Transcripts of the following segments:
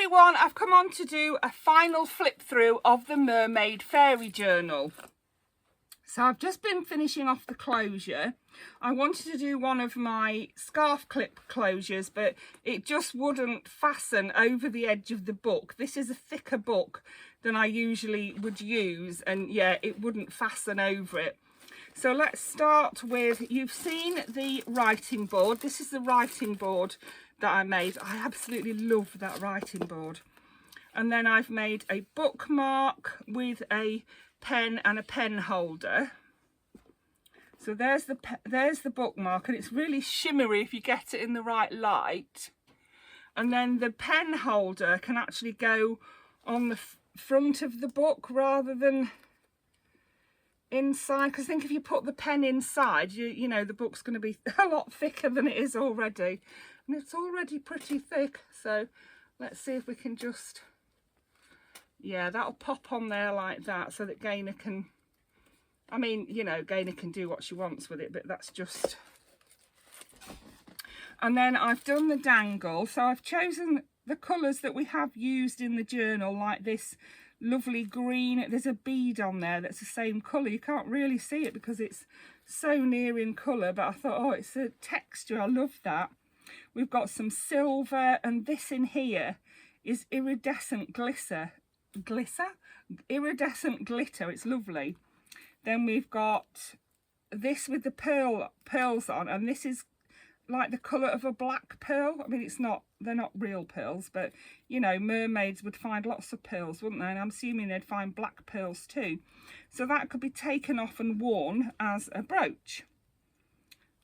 everyone, I've come on to do a final flip through of the Mermaid Fairy Journal. So I've just been finishing off the closure. I wanted to do one of my scarf clip closures, but it just wouldn't fasten over the edge of the book. This is a thicker book than I usually would use, and yeah, it wouldn't fasten over it. So let's start with, you've seen the writing board. This is the writing board that I made. I absolutely love that writing board. And then I've made a bookmark with a pen and a pen holder. So there's the bookmark, and it's really shimmery if you get it in the right light. And then the pen holder can actually go on the front of the book rather than inside, because I think if you put the pen inside, you know, the book's going to be a lot thicker than it is already, and it's already pretty thick. So let's see if we can just, yeah, that'll pop on there like that, so that Gaynor can, I mean, you know, Gaynor can do what she wants with it, but that's just. And then I've done the dangle, so I've chosen the colours that we have used in the journal, like this lovely green. There's a bead on there that's the same colour. You can't really see it because it's so near in colour, but I thought, oh, it's a texture, I love that. We've got some silver, and this in here is iridescent iridescent glitter. It's lovely. Then we've got this with the pearls on, and this is like the colour of a black pearl. I mean, it's not, they're not real pearls, but you know, mermaids would find lots of pearls, wouldn't they? And I'm assuming they'd find black pearls too. So that could be taken off and worn as a brooch.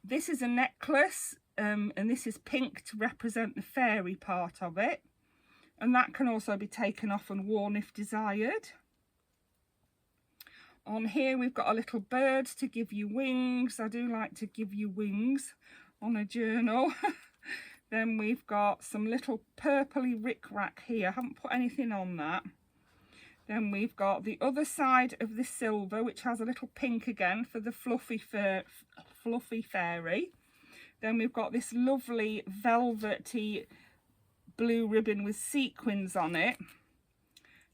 This is a necklace, and this is pink to represent the fairy part of it. And that can also be taken off and worn if desired. On here we've got a little bird to give you wings. I do like to give you wings on a journal. Then we've got some little purpley rick-rack here. I haven't put anything on that. Then we've got the other side of the silver, which has a little pink again for the fluffy fairy. Then we've got this lovely velvety blue ribbon with sequins on it.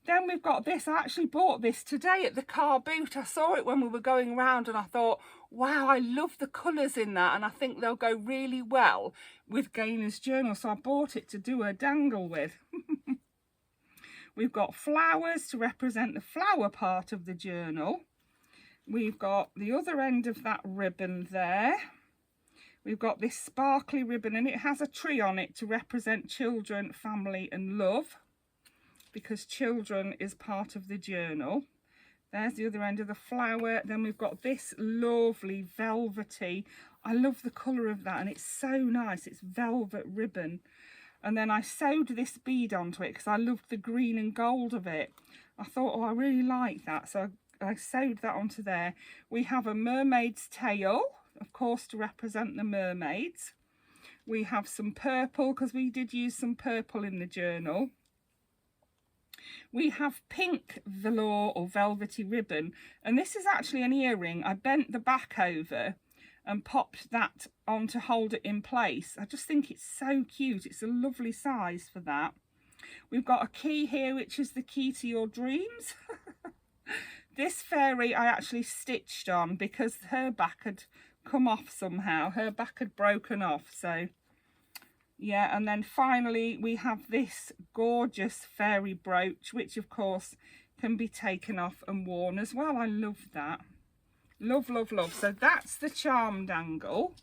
Then we've got this. I actually bought this today at the car boot. I saw it when we were going around and I thought, wow, I love the colours in that, and I think they'll go really well with Gaynor's journal. So I bought it to do a dangle with. We've got flowers to represent the flower part of the journal. We've got the other end of that ribbon there. We've got this sparkly ribbon, and it has a tree on it to represent children, family and love, because children is part of the journal. There's the other end of the flower. Then we've got this lovely velvety, I love the colour of that, and it's so nice, it's velvet ribbon. And then I sewed this bead onto it because I loved the green and gold of it. I thought, oh, I really like that, so I sewed that onto there. We have a mermaid's tail, of course, to represent the mermaids. We have some purple, because we did use some purple in the journal. We have pink velour or velvety ribbon, and this is actually an earring. I bent the back over and popped that on to hold it in place. I just think it's so cute. It's a lovely size for that. We've got a key here, which is the key to your dreams. This fairy I actually stitched on because her back had come off somehow. Her back had broken off, so yeah. And then finally we have this gorgeous fairy brooch, which of course can be taken off and worn as well. I love that. Love, love, love. So that's the charm dangle.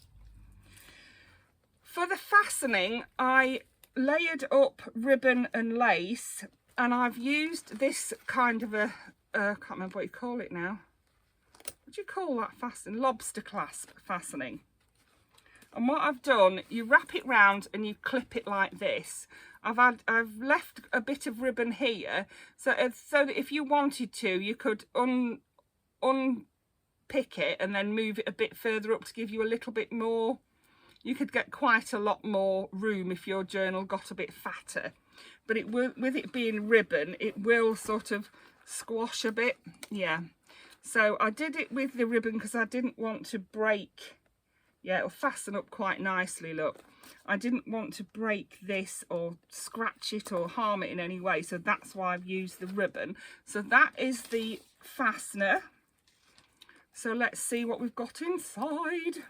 For the fastening, I layered up ribbon and lace, and I've used this kind of a I can't remember what you call it now. What do you call that fastening? Lobster clasp fastening. And what I've done, you wrap it round and you clip it like this. I've left a bit of ribbon here, so that if you wanted to, you could unpick it and then move it a bit further up to give you a little bit more. You could get quite a lot more room if your journal got a bit fatter. But it will, with it being ribbon, it will sort of squash a bit. Yeah. So I did it with the ribbon because I didn't want to break. Yeah, it'll fasten up quite nicely, look. I didn't want to break this or scratch it or harm it in any way, so that's why I've used the ribbon. So that is the fastener. So let's see what we've got inside.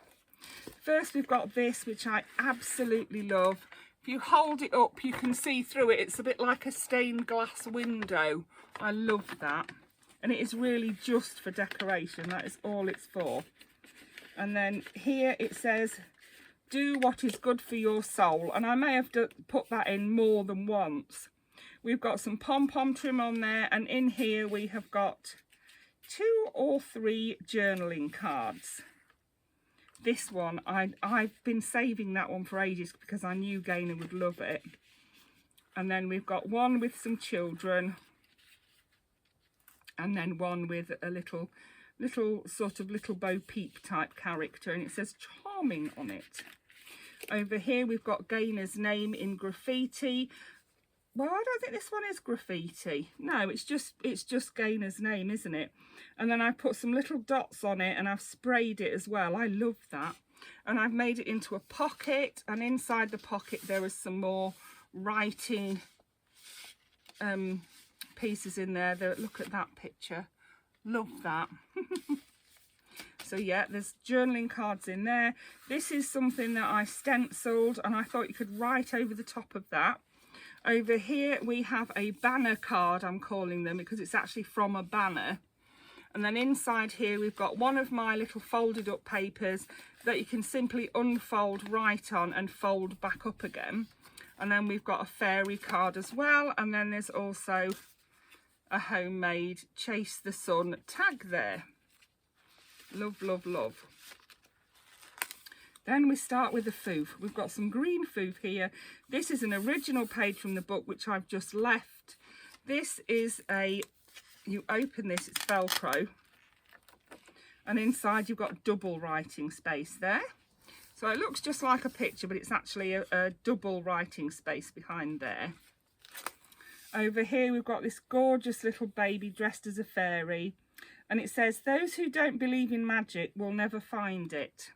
First we've got this, which I absolutely love. If you hold it up, you can see through it. It's a bit like a stained glass window. I love that. And it is really just for decoration. That is all it's for. And then here it says, do what is good for your soul. And I may have to put that in more than once. We've got some pom-pom trim on there. And in here we have got 2 or 3 journaling cards. This one, I've been saving that one for ages because I knew Gaynor would love it. And then we've got one with some children. And then one with a little sort of little Bo Peep type character. And it says charming on it. Over here we've got Gaynor's name in graffiti. Well, I don't think this one is graffiti. No, it's just Gaynor's name, isn't it? And then I put some little dots on it and I've sprayed it as well. I love that. And I've made it into a pocket, and inside the pocket there is some more writing pieces in there. Look at that picture. Love that. So yeah, there's journaling cards in there. This is something that I stenciled, and I thought you could write over the top of that. Over here we have a banner card, I'm calling them, because it's actually from a banner. And then inside here we've got one of my little folded up papers that you can simply unfold right on and fold back up again. And then we've got a fairy card as well. And then there's also a homemade Chase the Sun tag there. Love, love, love. Then we start with the foof. We've got some green foof here. This is an original page from the book, which I've just left. This is you open this, it's Velcro. And inside you've got double writing space there. So it looks just like a picture, but it's actually a double writing space behind there. Over here we've got this gorgeous little baby dressed as a fairy. And it says, those who don't believe in magic will never find it.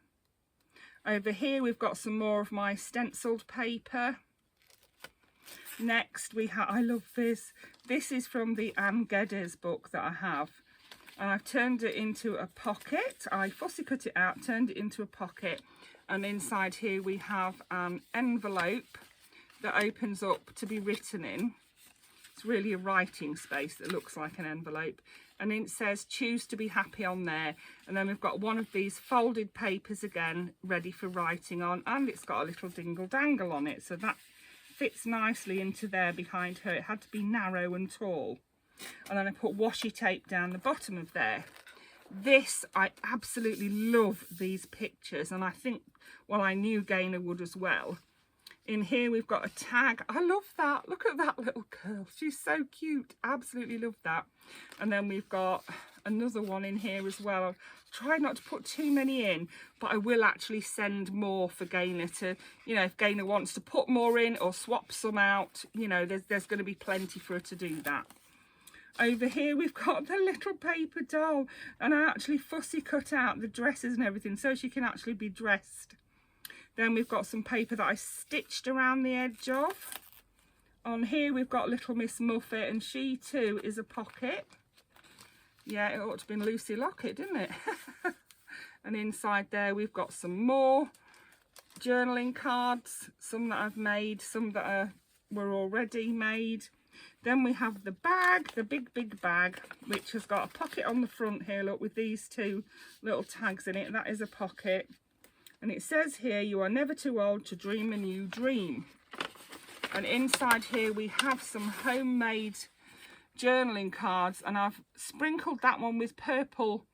Over here we've got some more of my stenciled paper. Next we have, I love this. This is from the Anne Geddes book that I have. And I've turned it into a pocket. I fussy cut it out, turned it into a pocket. And inside here we have an envelope that opens up to be written in. It's really a writing space that looks like an envelope. And it says choose to be happy on there. And then we've got one of these folded papers again ready for writing on, and it's got a little dingle dangle on it, so that fits nicely into there behind her. It had to be narrow and tall. And then I put washi tape down the bottom of there. This, I absolutely love these pictures, and I think, well, I knew Gaynor would as well. In here we've got a tag. I love that. Look at that little girl. She's so cute. Absolutely love that. And then we've got another one in here as well. I'll try not to put too many in, but I will actually send more for Gaynor to, you know, if Gaynor wants to put more in or swap some out, you know, there's going to be plenty for her to do that. Over here we've got the little paper doll, and I actually fussy cut out the dresses and everything so she can actually be dressed. Then we've got some paper that I stitched around the edge of. On here we've got little Miss Muffet, and she too is a pocket. Yeah, it ought to have been Lucy Lockett, didn't it? And inside there we've got some more journaling cards, some that I've made, some that were already made. Then we have the bag, the big bag, which has got a pocket on the front here, look, with these 2 little tags in it. That is a pocket. And it says here, you are never too old to dream a new dream. And inside here we have some homemade journaling cards, and I've sprinkled that one with purple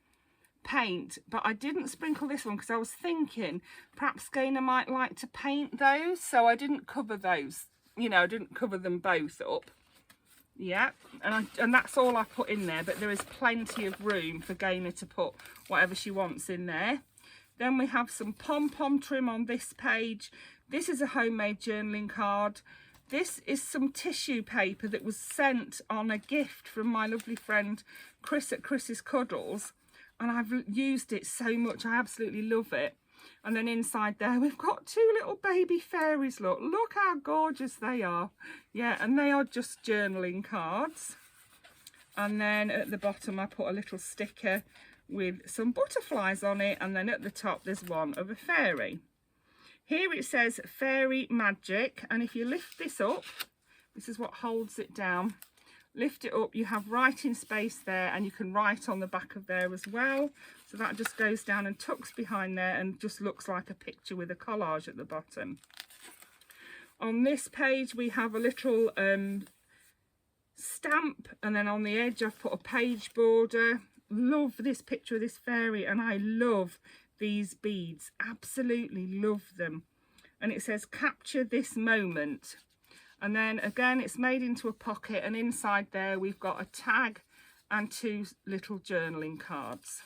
paint, but I didn't sprinkle this one because I was thinking perhaps Gaynor might like to paint those, so I didn't cover those, you know, I didn't cover them both up. Yeah, and that's all I put in there, but there is plenty of room for Gaynor to put whatever she wants in there. Then we have some pom-pom trim on this page. This is a homemade journaling card. This is some tissue paper that was sent on a gift from my lovely friend Chris at Chris's Cuddles. And I've used it so much. I absolutely love it. And then inside there we've got two little baby fairies. Look how gorgeous they are. Yeah, and they are just journaling cards. And then at the bottom I put a little sticker with some butterflies on it, and then at the top there's one of a fairy. Here it says Fairy Magic, and if you lift this up, this is what holds it down. Lift it up, you have writing space there, and you can write on the back of there as well. So that just goes down and tucks behind there and just looks like a picture with a collage at the bottom. On this page we have a little stamp, and then on the edge I've put a page border. Love this picture of this fairy, and I love these beads, absolutely love them. And it says capture this moment, and then again it's made into a pocket, and inside there we've got a tag and two little journaling cards.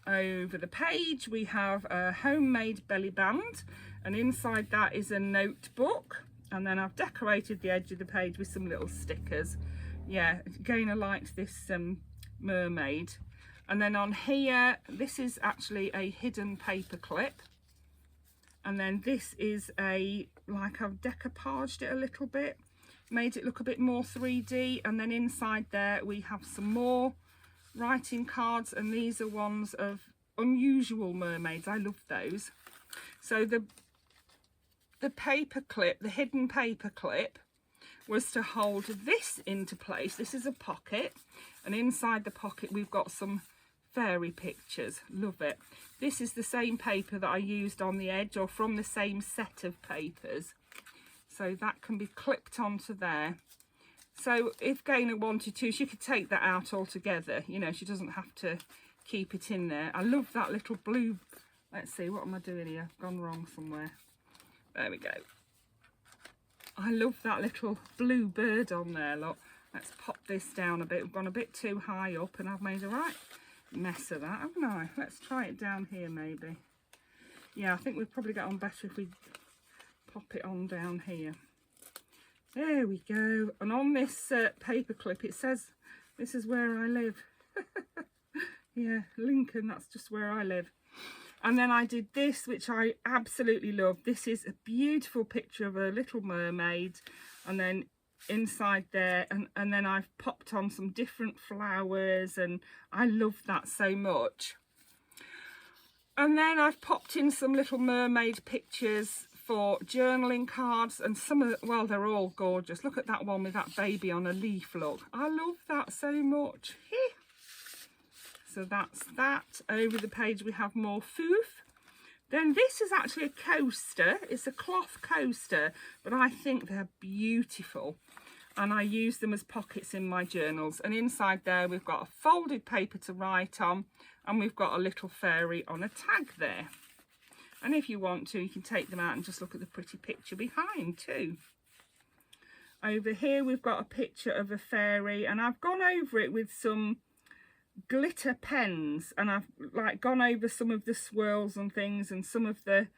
Over the page we have a homemade belly band, and inside that is a notebook, and then I've decorated the edge of the page with some little stickers. Yeah, again I liked this mermaid. And then on here, this is actually a hidden paper clip, and then this is like I've decoupaged it a little bit, made it look a bit more 3D. And then inside there we have some more writing cards, and these are ones of unusual mermaids. I love those. So the paper clip, the hidden paper clip, was to hold this into place. This is a pocket, and inside the pocket we've got some fairy pictures. Love it. This is the same paper that I used on the edge, or from the same set of papers, so that can be clipped onto there. So if Gaynor wanted to, she could take that out altogether, you know, she doesn't have to keep it in there. I love that little blue, let's see, what am I doing here? I've gone wrong somewhere. There we go. I love that little blue bird on there. Look, let's pop this down a bit. We've gone a bit too high up, and I've made a right mess of that, haven't I? Let's try it down here maybe. Yeah, I think we'd probably get on better if we pop it on down here. There we go. And on this paper clip it says, this is where I live. Yeah, Lincoln, that's just where I live. And then I did this, which I absolutely love. This is a beautiful picture of a little mermaid, and then inside there, and then I've popped on some different flowers, and I love that so much. And then I've popped in some little mermaid pictures for journaling cards, and some of the, well, they're all gorgeous. Look at that one with that baby on a leaf. Look, I love that so much. So that's that. Over the page we have more foof. Then this is actually a coaster. It's a cloth coaster, but I think they're beautiful, and I use them as pockets in my journals. And inside there we've got a folded paper to write on, and we've got a little fairy on a tag there. And if you want to, you can take them out and just look at the pretty picture behind too. Over here we've got a picture of a fairy, and I've gone over it with some glitter pens, and I've like gone over some of the swirls and things and some of the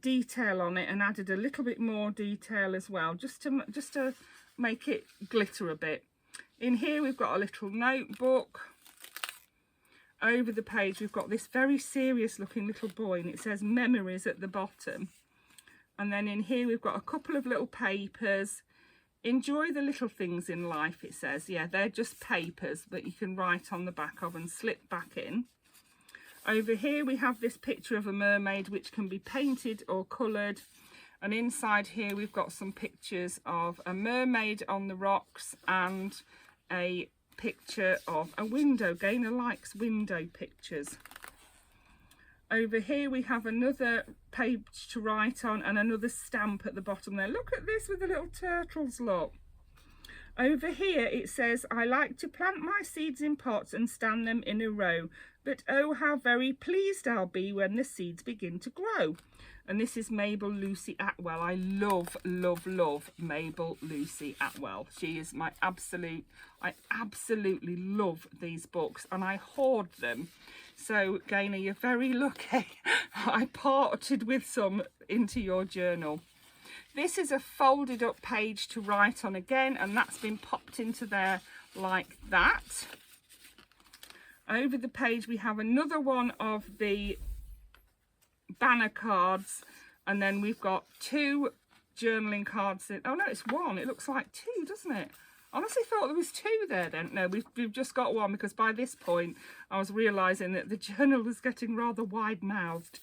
detail on it, and added a little bit more detail as well, just to make it glitter a bit. In here we've got a little notebook. Over the page we've got this very serious looking little boy, and it says memories at the bottom. And then in here we've got a couple of little papers. Enjoy the little things in life, it says. Yeah, they're just papers that you can write on the back of and slip back in. Over here we have this picture of a mermaid, which can be painted or coloured. And inside here we've got some pictures of a mermaid on the rocks, and a picture of a window. Gaynor likes window pictures. Over here we have another page to write on, and another stamp at the bottom there. Look at this with the little turtles, look. Over here it says, I like to plant my seeds in pots and stand them in a row, but oh how very pleased I'll be when the seeds begin to grow. And this is Mabel Lucy Atwell. I love, love, love Mabel Lucy Atwell. She is my absolute, I absolutely love these books, and I hoard them. So Gaynor, you're very lucky. I parted with some into your journal. This is a folded up page to write on again, and that's been popped into there like that. Over the page we have another one of the banner cards, and then we've got 2 journaling cards in. Oh no, it's 1. It looks like 2, doesn't it? I honestly thought there was 2 there then. No, we've just got 1, because by this point I was realising that the journal was getting rather wide-mouthed.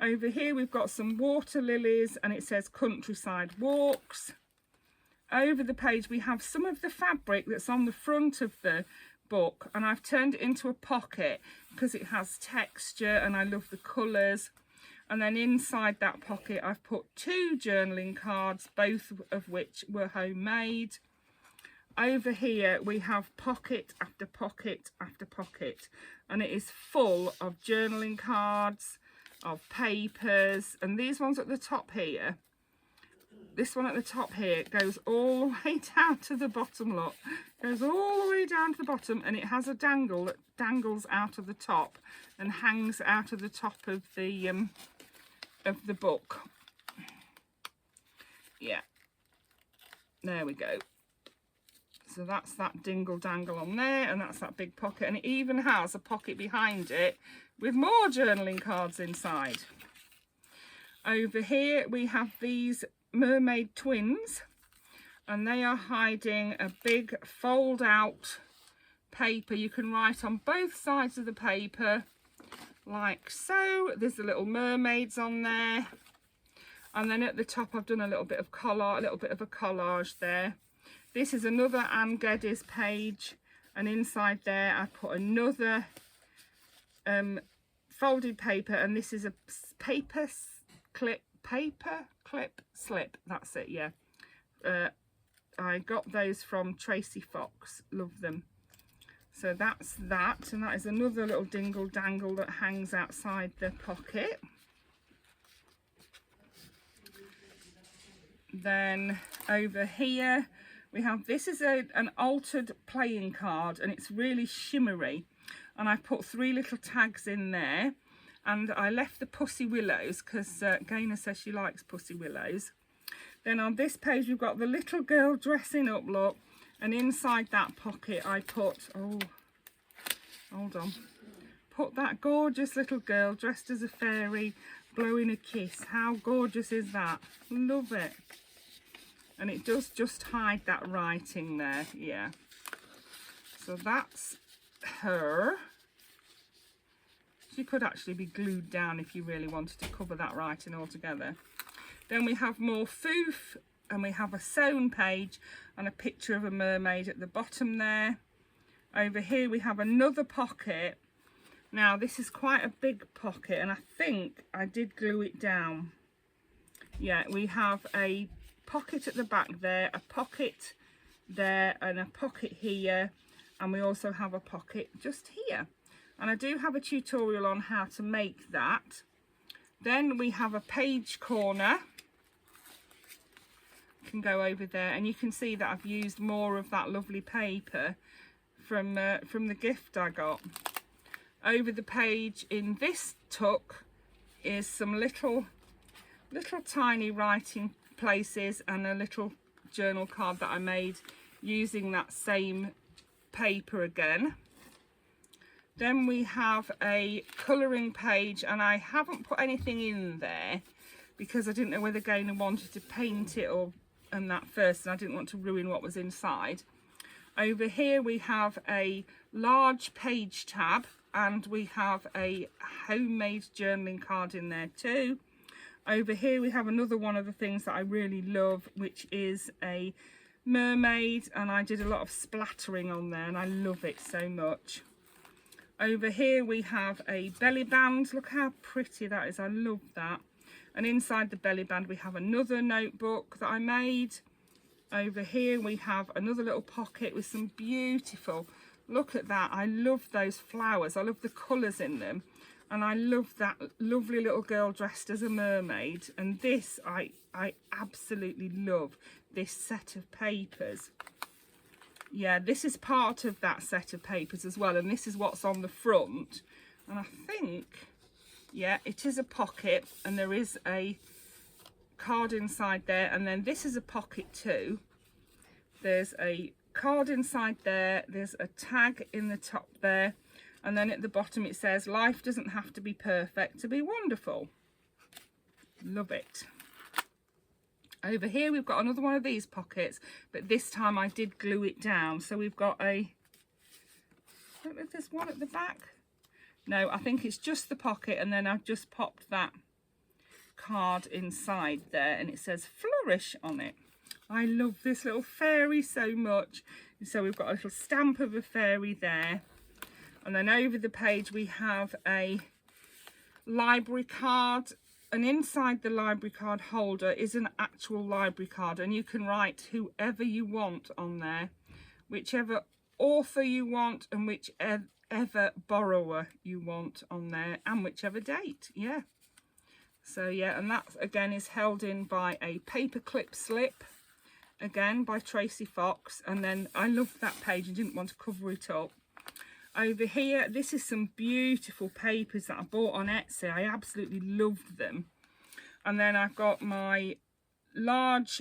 Over here we've got some water lilies, and it says countryside walks. Over the page we have some of the fabric that's on the front of the book, and I've turned it into a pocket because it has texture and I love the colours. And then inside that pocket I've put 2 journaling cards, both of which were homemade. Over here we have pocket after pocket after pocket, and it is full of journaling cards, of papers, and these ones at the top here, this one at the top here goes all the way down to the bottom, look, goes all the way down to the bottom, and it has a dangle that dangles out of the top and hangs out of the top of the book. Yeah, there we go. So that's that dingle dangle on there, and that's that big pocket, and it even has a pocket behind it with more journaling cards inside. Over here we have these Mermaid twins, and they are hiding a big fold out paper. You can write on both sides of the paper like so. There's the little mermaids on there, and then at the top I've done a little bit of a collage there. This is another Anne Geddes page, and inside there I put another folded paper, and this is a paper clip slip, that's it, yeah. I got those from Tracy Fox, love them. So that's that, and that is another little dingle dangle that hangs outside the pocket. Then over here we have, this is an altered playing card, and it's really shimmery, and I put 3 little tags in there. And I left the Pussy Willows because Gaynor says she likes Pussy Willows. Then on this page we've got the little girl dressing up, look. And inside that pocket I put, oh, hold on. Put that gorgeous little girl dressed as a fairy blowing a kiss. How gorgeous is that? Love it. And it does just hide that writing there, yeah. So that's her. She could actually be glued down if you really wanted to cover that writing altogether. Then we have more foof, and we have a sewn page and a picture of a mermaid at the bottom there. Over here we have another pocket. Now this is quite a big pocket, and I think I did glue it down. Yeah, we have a pocket at the back there, a pocket there, and a pocket here, and we also have a pocket just here. And I do have a tutorial on how to make that. Then we have a page corner. You can go over there, and you can see that I've used more of that lovely paper from the gift I got. Over the page in this tuck is some little tiny writing places and a little journal card that I made using that same paper again. Then we have a colouring page, and I haven't put anything in there because I didn't know whether Gaynor wanted to paint it and that first, and I didn't want to ruin what was inside. Over here we have a large page tab, and we have a homemade journaling card in there too. Over here we have another one of the things that I really love, which is a mermaid, and I did a lot of splattering on there and I love it so much. Over here we have a belly band. Look how pretty that is. I love that. And inside the belly band we have another notebook that I made. Over here we have another little pocket with some beautiful, look at that. I love those flowers. I love the colours in them. And I love that lovely little girl dressed as a mermaid. And this, I absolutely love this set of papers. Yeah, this is part of that set of papers as well, and this is what's on the front. And I think, yeah, it is a pocket, and there is a card inside there, and then this is a pocket too. There's a card inside there, there's a tag in the top there, And then at the bottom it says, life doesn't have to be perfect to be wonderful. Love it. Over here we've got another one of these pockets, but this time I did glue it down. So we've got a, I don't know if there's one at the back. No, I think it's just the pocket, and then I've just popped that card inside there, and it says flourish on it. I love this little fairy so much. So we've got a little stamp of a fairy there. And then over the page we have a library card, and inside the library card holder is an actual library card, and you can write whoever you want on there, whichever author you want and whichever borrower you want on there, and whichever date. Yeah. So yeah, and that again is held in by a paperclip slip, again by Tracy Fox. And then I loved that page and didn't want to cover it up. Over here, this is some beautiful papers that I bought on Etsy. I absolutely loved them. And then I've got my large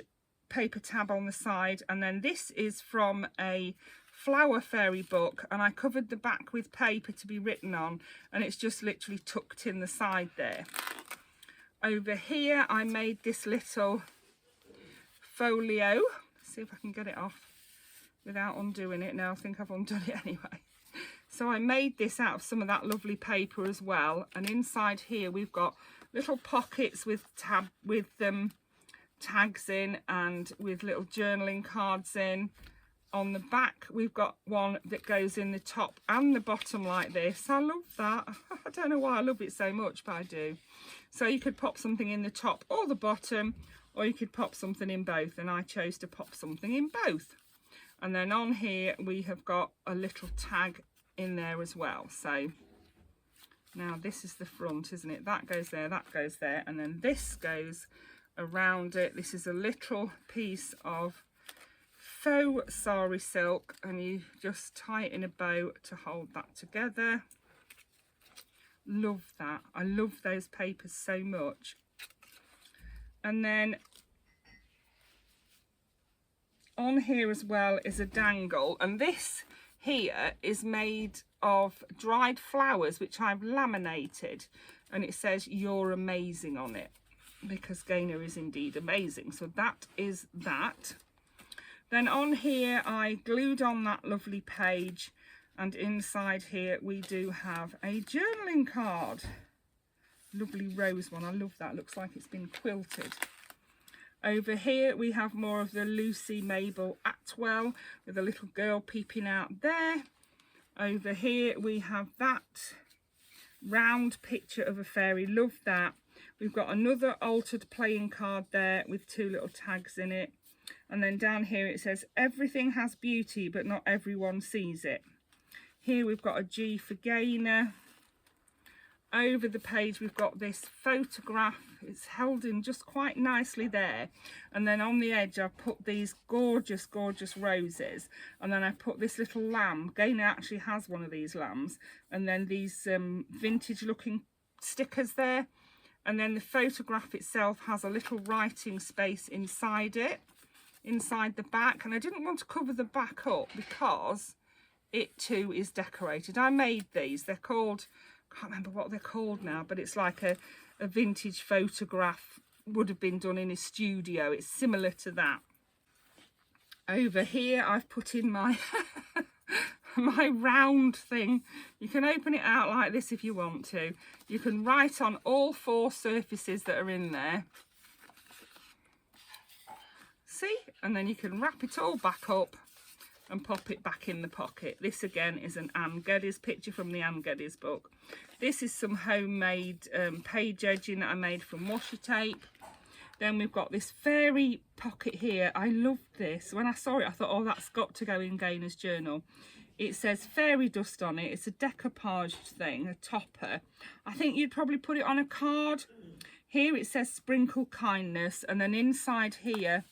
paper tab on the side, and then this is from a flower fairy book, and I covered the back with paper to be written on, and it's just literally tucked in the side there. Over here I made this little folio. Let's see if I can get it off without undoing it. No, I think I've undone it anyway. So I made this out of some of that lovely paper as well, and inside here we've got little pockets with tags in, and with little journaling cards in. On the back we've got one that goes in the top and the bottom like this. I love that. I don't know why I love it so much, but I do. So you could pop something in the top or the bottom, or you could pop something in both, and I chose to pop something in both. And then on here we have got a little tag in there as well. So now this is the front, isn't it? That goes there, that goes there, and then this goes around it. This is a little piece of faux sari silk, and you just tie it in a bow to hold that together. Love that. I love those papers so much. And then on here as well is a dangle, and this here is made of dried flowers which I've laminated, and it says you're amazing on it, because Gaynor is indeed amazing. So that is that. Then on here I glued on that lovely page, and inside here we do have a journaling card. Lovely rose one. I love that. Looks like it's been quilted. Over here we have more of the Lucy Mabel Atwell with a little girl peeping out there. Over here we have that round picture of a fairy. Love that. We've got another altered playing card there with two little tags in it. And then down here it says, everything has beauty, but not everyone sees it. Here we've got a G for Gaynor. Over the page we've got this photograph. It's held in just quite nicely there. And then on the edge I've put these gorgeous, gorgeous roses. And then I put this little lamb. Gaynor actually has one of these lambs. And then these vintage looking stickers there. And then the photograph itself has a little writing space inside it, inside the back. And I didn't want to cover the back up because it too is decorated. I made these. They're called, I can't remember what they're called now, but it's like a vintage photograph, would have been done in a studio. It's similar to that. Over here I've put in my my round thing. You can open it out like this if you want to. You can write on all 4 surfaces that are in there. See? And then you can wrap it all back up and pop it back in the pocket. This again is an Anne Geddes picture from the Anne Geddes book. This is some homemade page edging that I made from washi tape. Then we've got this fairy pocket here. I love this. When I saw it I thought, oh, that's got to go in Gaynor's journal. It says fairy dust on it. It's a decoupage thing, a topper. I think you'd probably put it on a card. Here it says sprinkle kindness, and then inside here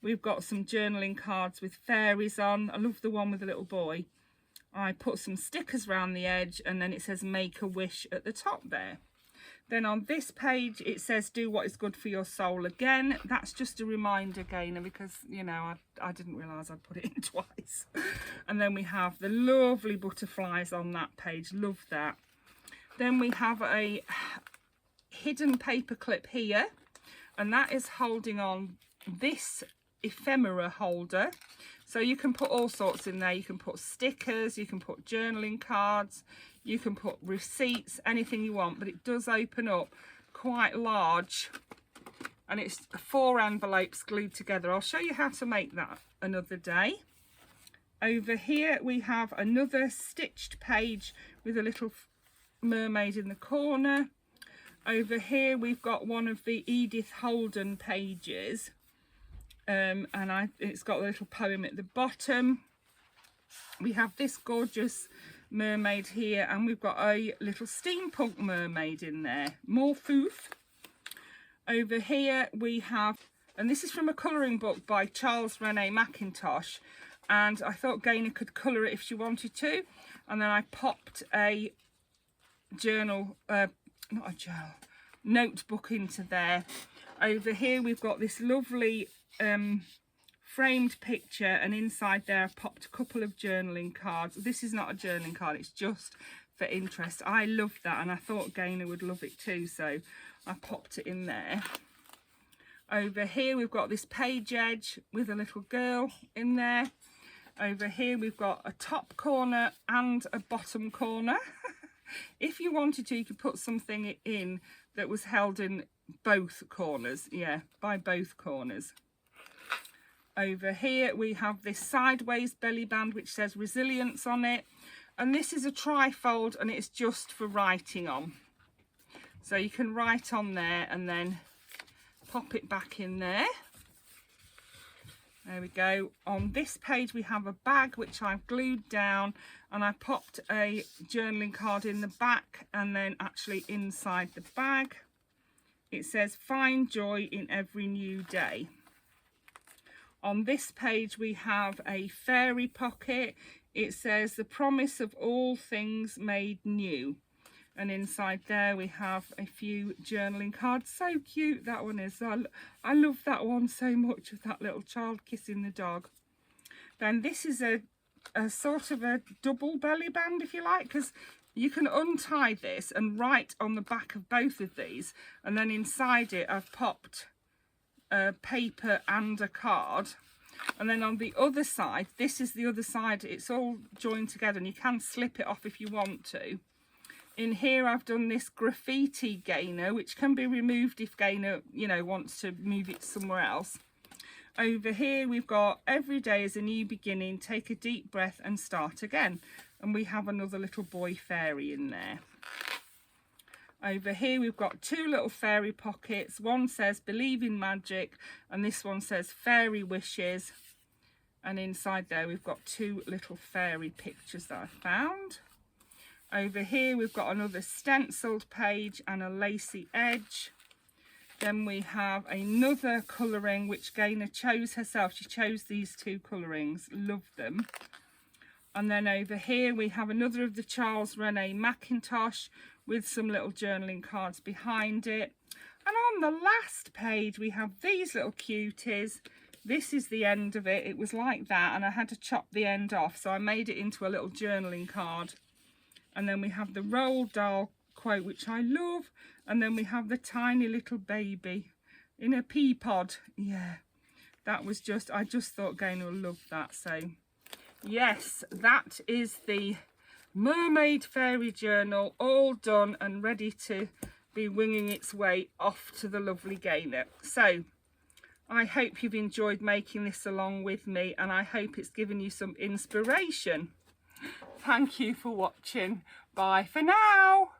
we've got some journaling cards with fairies on. I love the one with the little boy. I put some stickers around the edge, and then it says make a wish at the top there. Then on this page it says do what is good for your soul again. That's just a reminder, Gainer, because you know I didn't realise I'd put it in twice. And then we have the lovely butterflies on that page, love that. Then we have a hidden paper clip here, and that is holding on this ephemera holder. So you can put all sorts in there. You can put stickers, you can put journaling cards, you can put receipts, anything you want, but it does open up quite large, and it's 4 envelopes glued together. I'll show you how to make that another day. Over here we have another stitched page with a little mermaid in the corner. Over here we've got one of the Edith Holden pages, and it's got a little poem at the bottom. We have this gorgeous mermaid here, and we've got a little steampunk mermaid in there, more foof. Over here we have, and this is from a colouring book by Charles René Mackintosh, and I thought Gaynor could colour it if she wanted to, and then I popped a journal, not a journal, notebook into there. Over here we've got this lovely framed picture, and inside there I've popped a couple of journaling cards. This is not a journaling card, it's just for interest. I love that, and I thought Gaynor would love it too, so I popped it in there. Over here we've got this page edge with a little girl in there. Over here we've got a top corner and a bottom corner. If you wanted to, you could put something in that was held in both corners, yeah, by both corners. Over here we have this sideways belly band which says resilience on it, and this is a trifold, and it's just for writing on. So you can write on there and then pop it back in there. There we go. On this page we have a bag which I've glued down, and I popped a journaling card in the back, and then actually inside the bag it says find joy in every new day. On this page we have a fairy pocket. It says the promise of all things made new, and inside there we have a few journaling cards. So cute that one is. I love that one so much, with that little child kissing the dog. Then this is a sort of a double belly band, if you like, because you can untie this and write on the back of both of these, and then inside it I've popped a paper and a card. And then on the other side, this is the other side, it's all joined together, and you can slip it off if you want to. In here I've done this graffiti Gaynor, which can be removed if Gaynor, you know, wants to move it somewhere else. Over here we've got every day is a new beginning, take a deep breath and start again. And we have another little boy fairy in there. Over here we've got 2 little fairy pockets. One says believe in magic, and this one says fairy wishes. And inside there we've got 2 little fairy pictures that I found. Over here we've got another stenciled page and a lacy edge. Then we have another colouring which Gaynor chose herself. She chose these 2 colourings, love them. And then over here we have another of the Charles René Mackintosh with some little journaling cards behind it. And on the last page we have these little cuties. This is the end of it. It was like that, and I had to chop the end off, so I made it into a little journaling card. And then we have the Roald Dahl quote, which I love, and then we have the tiny little baby in a pea pod. Yeah, that was just, I just thought Gaynor will love that. So yes, that is the Mermaid Fairy Journal, all done and ready to be winging its way off to the lovely Gaynor. So I hope you've enjoyed making this along with me, and I hope it's given you some inspiration. Thank you for watching. Bye for now.